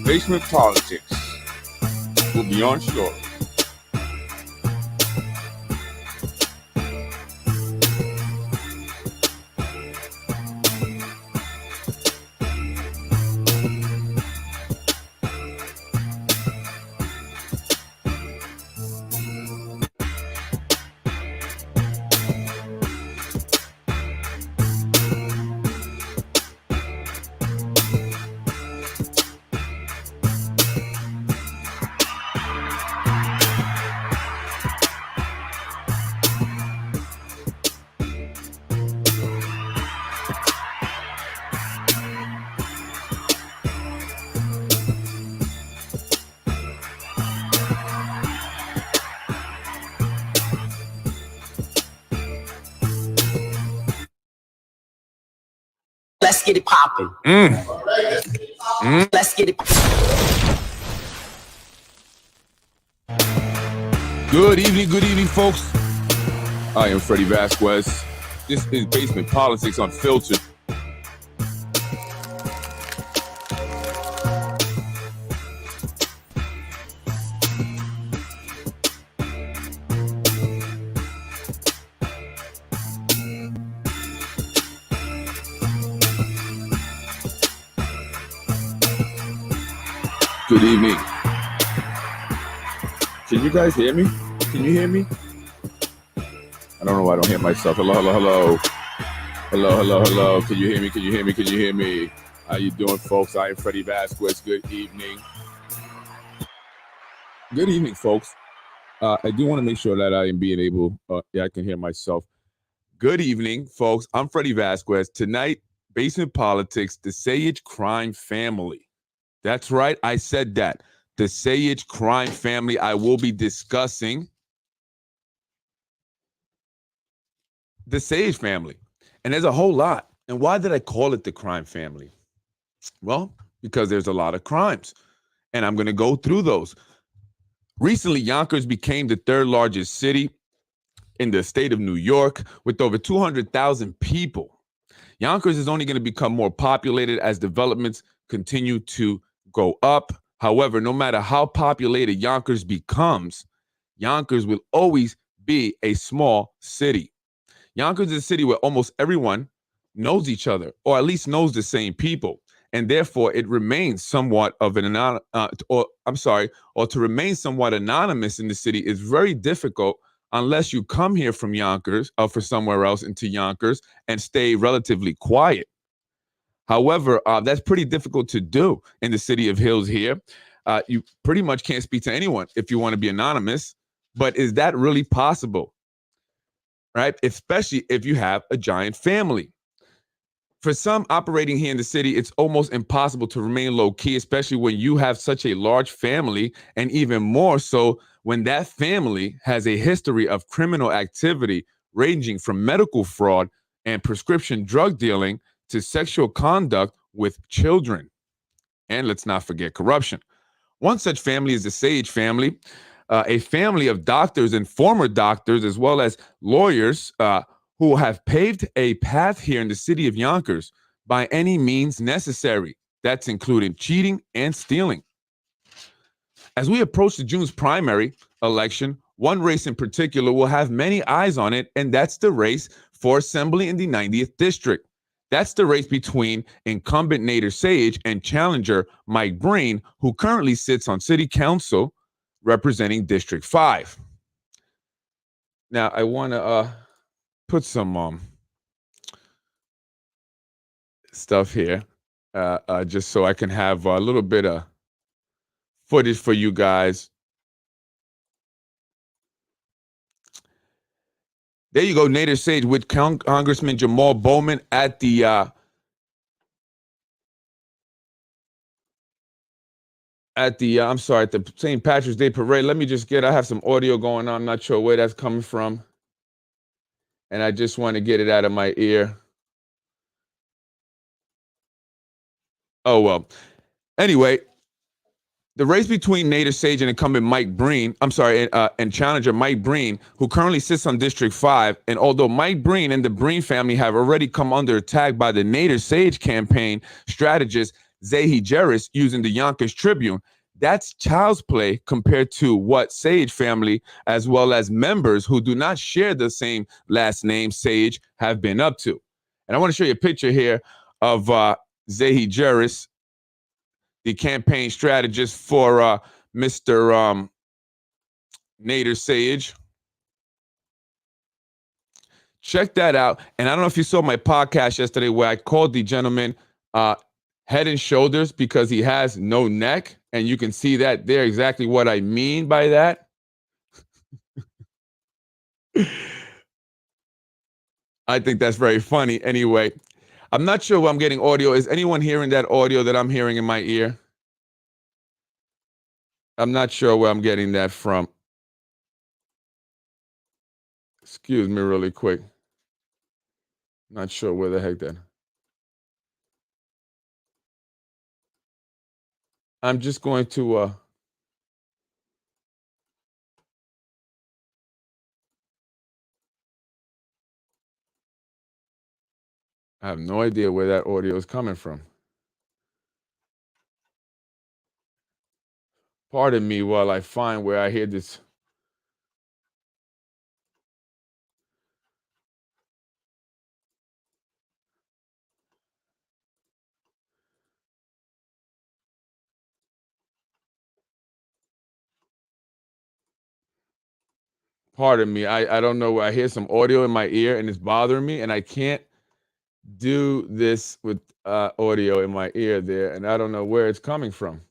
Basement politics will be on shortly. Let's get it popping. Let's get it. Good evening, folks. I am Freddy Vasquez. This is Basement Politics Unfiltered. Good evening. Can you guys hear me? Can you hear me? I don't know why I don't hear myself. Hello. Can you hear me? How you doing, folks? I am Freddy Vasquez. Good evening. Good evening, folks. I do want to make sure that I am being able, I can hear myself. Good evening, folks. I'm Freddy Vasquez. Tonight, Basement Politics, the Sayegh crime family. That's right, I said that. The Sayegh crime family. I will be discussing the Sayegh family. And there's a whole lot. And why did I call it the crime family? Well, because there's a lot of crimes. And I'm going to go through those. Recently, Yonkers became the third largest city in the state of New York with over 200,000 people. Yonkers is only going to become more populated as developments continue to go up. However, no matter how populated Yonkers becomes, Yonkers will always be a small city. Yonkers is a city where almost everyone knows each other, or at least knows the same people, and therefore it remains somewhat of an to remain somewhat anonymous in the city is very difficult unless you come here from Yonkers or for somewhere else into Yonkers and stay relatively quiet. However, that's pretty difficult to do in the city of Hills here. You pretty much can't speak to anyone if you want to be anonymous. But is that really possible? Right? Especially if you have a giant family. For some operating here in the city, it's almost impossible to remain low key, especially when you have such a large family, and even more so when that family has a history of criminal activity ranging from medical fraud and prescription drug dealing to sexual conduct with children. And let's not forget corruption. One such family is the Sayegh family, a family of doctors and former doctors, as well as lawyers who have paved a path here in the city of Yonkers by any means necessary. That's including cheating and stealing. As we approach the June's primary election, one race in particular will have many eyes on it, and that's the race for assembly in the 90th district. That's the race between incumbent Nader Sayegh and challenger Mike Breen, who currently sits on city council representing District 5. Now, I want to put some stuff here just so I can have a little bit of footage for you guys. There you go, Nader Sayegh with Congressman Jamal Bowman at the St. Patrick's Day Parade. Let me just I have some audio going on. I'm not sure where that's coming from. And I just want to get it out of my ear. Oh, well. Anyway, the race between Nader Sayegh and incumbent Mike Breen, and challenger Mike Breen, who currently sits on District 5, and although Mike Breen and the Breen family have already come under attack by the Nader Sayegh campaign strategists, Sayegh Jerris using the Yonkers Tribune, that's child's play compared to what Sayegh family, as well as members who do not share the same last name, Sayegh, have been up to. And I want to show you a picture here of Sayegh Jerris, the campaign strategist for Mr. Nader Sayegh. Check that out. And I don't know if you saw my podcast yesterday where I called the gentleman head and shoulders because he has no neck. And you can see that there exactly what I mean by that. I think that's very funny. Anyway, I'm not sure where I'm getting audio. Is anyone hearing that audio that I'm hearing in my ear? I'm not sure where I'm getting that from. Excuse me really quick. Not sure where the heck that. I'm just going to I have no idea where that audio is coming from. Pardon me while I find where I hear this. Pardon me. I don't know where I hear some audio in my ear and it's bothering me, and I can't do this with audio in my ear there, and I don't know where it's coming from.